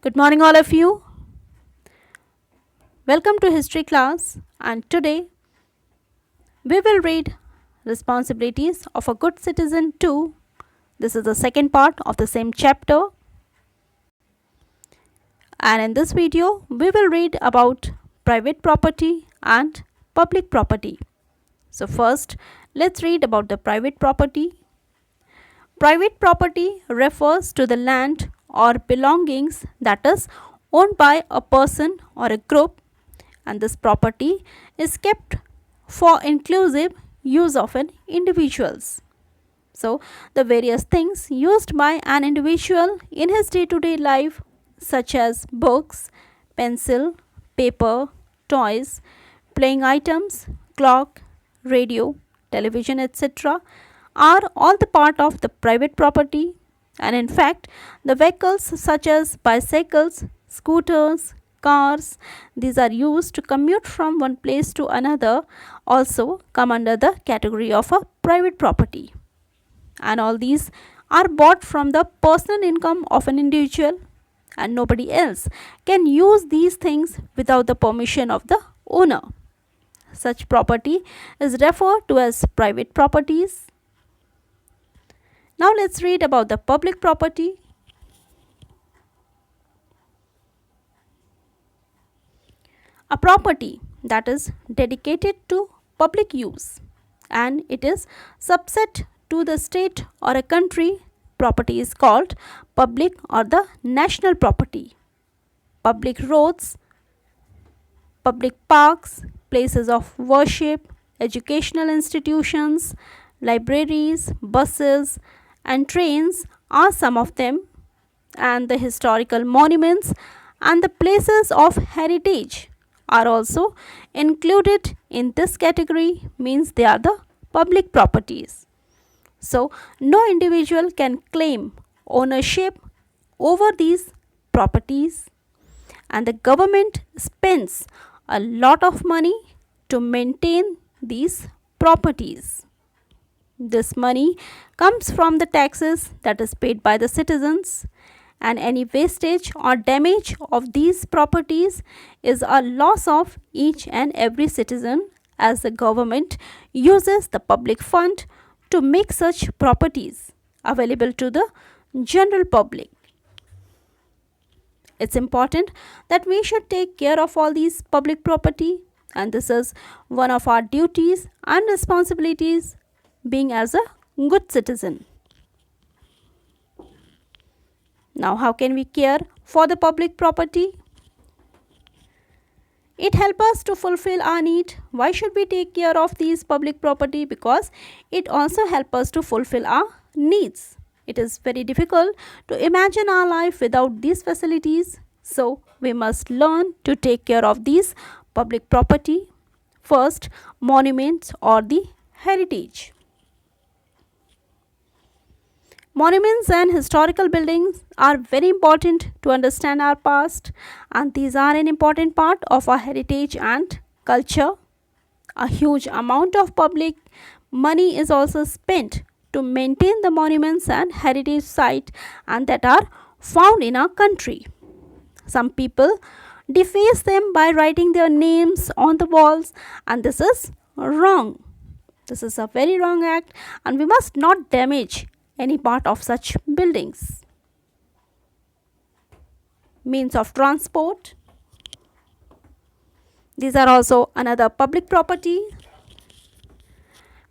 Good morning, all of you. Welcome to history class. And today we will read Responsibilities of a Good Citizen 2. This is the second part of the same chapter. And in this video, we will read about private property and public property. So, first, let's read about the private property. Private property refers to the land or belongings that is owned by a person or a group, and this property is kept for inclusive use of an individuals. So the various things used by an individual in his day-to-day life, such as books, pencil, paper, toys, playing items, clock, radio, television, etc., are all the part of the private property. And in fact, the vehicles such as bicycles, scooters, cars, these are used to commute from one place to another, also come under the category of a private property. And all these are bought from the personal income of an individual, and nobody else can use these things without the permission of the owner. Such property is referred to as private properties. Now let's read about the public property. A property that is dedicated to public use and it is subset to the state or a country property is called public or the national property. Public roads, public parks, places of worship, educational institutions, libraries, buses, and trains are some of them, and the historical monuments and the places of heritage are also included in this category, means they are the public properties. So no individual can claim ownership over these properties, and the government spends a lot of money to maintain these properties. This money comes from the taxes that is paid by the citizens, and any wastage or damage of these properties is a loss of each and every citizen, as the government uses the public fund to make such properties available to the general public. It's important that we should take care of all these public property, and this is one of our duties and responsibilities being as a good citizen. Now, how can we care for the public property? It helps us to fulfill our need. Why should we take care of these public property? Because it also helps us to fulfill our needs. It is very difficult to imagine our life without these facilities. So we must learn to take care of these public property. First, monuments or the heritage. Monuments and historical buildings are very important to understand our past, and these are an important part of our heritage and culture. A huge amount of public money is also spent to maintain the monuments and heritage sites and that are found in our country. Some people deface them by writing their names on the walls, and this is wrong. This is a very wrong act, and we must not damage any part of such buildings. Means of transport. These are also another public property.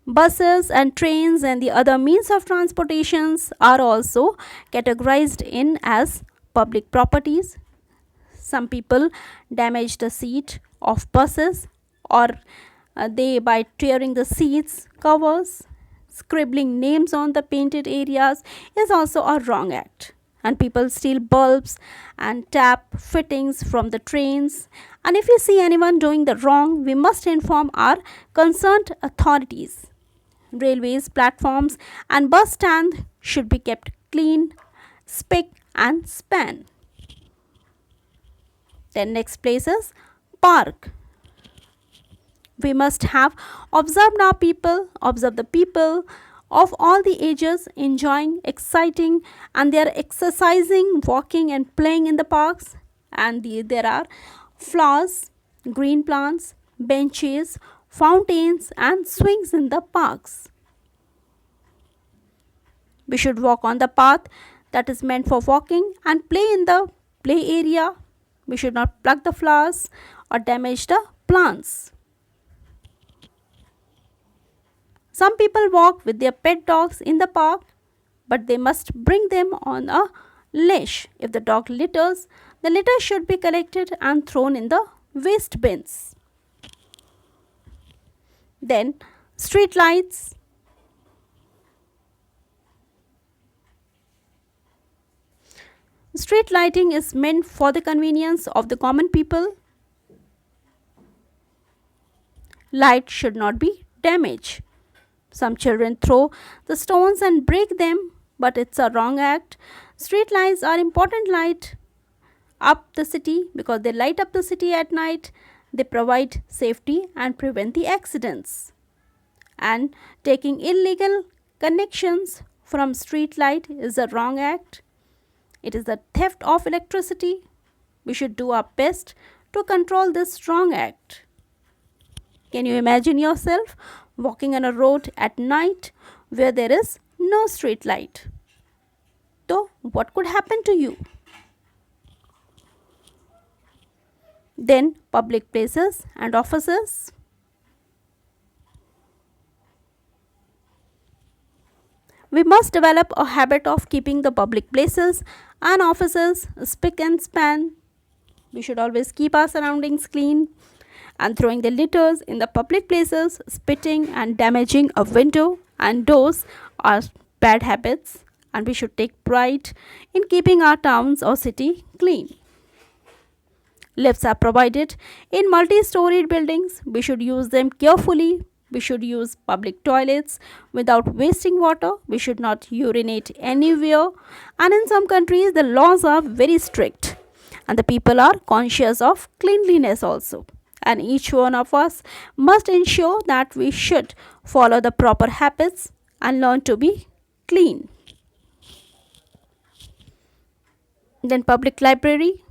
Buses and trains and the other means of transportations are also categorized in as public properties. Some people damage the seat of buses, or they by tearing the seats covers, scribbling names on the painted areas is also a wrong act. And people steal bulbs and tap fittings from the trains. And if we see anyone doing the wrong, we must inform our concerned authorities. Railways, platforms, and bus stands should be kept clean, spick, and span. Then next place is park. We must have observe the people of all the ages enjoying, exciting, and they are exercising, walking, and playing in the parks. And there are flowers, green plants, benches, fountains, and swings in the parks. We should walk on the path that is meant for walking and play in the play area. We should not pluck the flowers or damage the plants. Some people walk with their pet dogs in the park, but they must bring them on a leash. If the dog litters, the litter should be collected and thrown in the waste bins. Then, street lights. Street lighting is meant for the convenience of the common people. Light should not be damaged. Some children throw the stones and break them, but it's a wrong act. Street lights are important light up the city because they light up the city at night. They provide safety and prevent the accidents. And taking illegal connections from street light is a wrong act. It is the theft of electricity. We should do our best to control this wrong act. Can you imagine yourself walking on a road at night where there is no street light? So, what could happen to you? Then, public places and offices. We must develop a habit of keeping the public places and offices spick and span. We should always keep our surroundings clean, and throwing the litters in the public places, spitting and damaging a window and doors are bad habits, and we should take pride in keeping our towns or city clean. Lifts are provided in multi-storied buildings. We should use them carefully. We should use public toilets without wasting water. We should not urinate anywhere. And in some countries, the laws are very strict, and the people are conscious of cleanliness also. And each one of us must ensure that we should follow the proper habits and learn to be clean. Then, public library.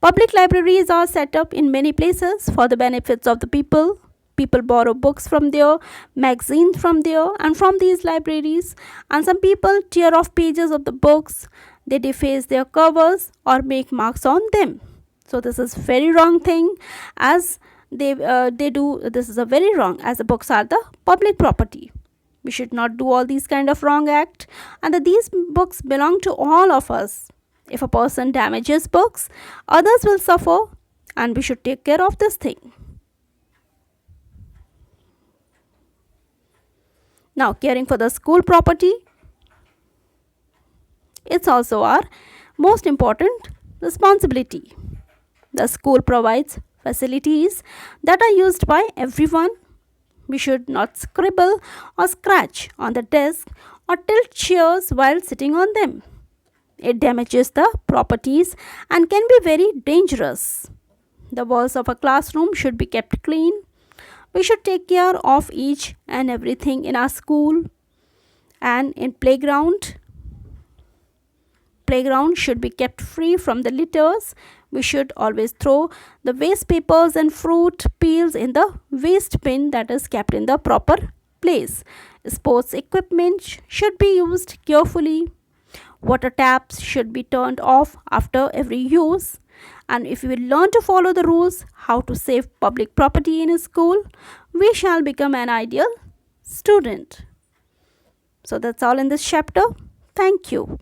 Public libraries are set up in many places for the benefits of the people. People borrow books from there, magazines from there, and from these libraries. And some people tear off pages of the books, they deface their covers or make marks on them. So this is very wrong thing, as they do. This is a very wrong, as the books are the public property. We should not do all these kind of wrong act, and that these books belong to all of us. If a person damages books, others will suffer, and we should take care of this thing. Now, caring for the school property, it's also our most important responsibility. The school provides facilities that are used by everyone. We should not scribble or scratch on the desk or tilt chairs while sitting on them. It damages the properties and can be very dangerous. The walls of a classroom should be kept clean. We should take care of each and everything in our school. And in playground should be kept free from the litters. We should always throw the waste papers and fruit peels in the waste bin that is kept in the proper place. Sports equipment should be used carefully. Water taps should be turned off after every use. And if we learn to follow the rules how to save public property in a school, we shall become an ideal student. So that's all in this chapter. Thank you.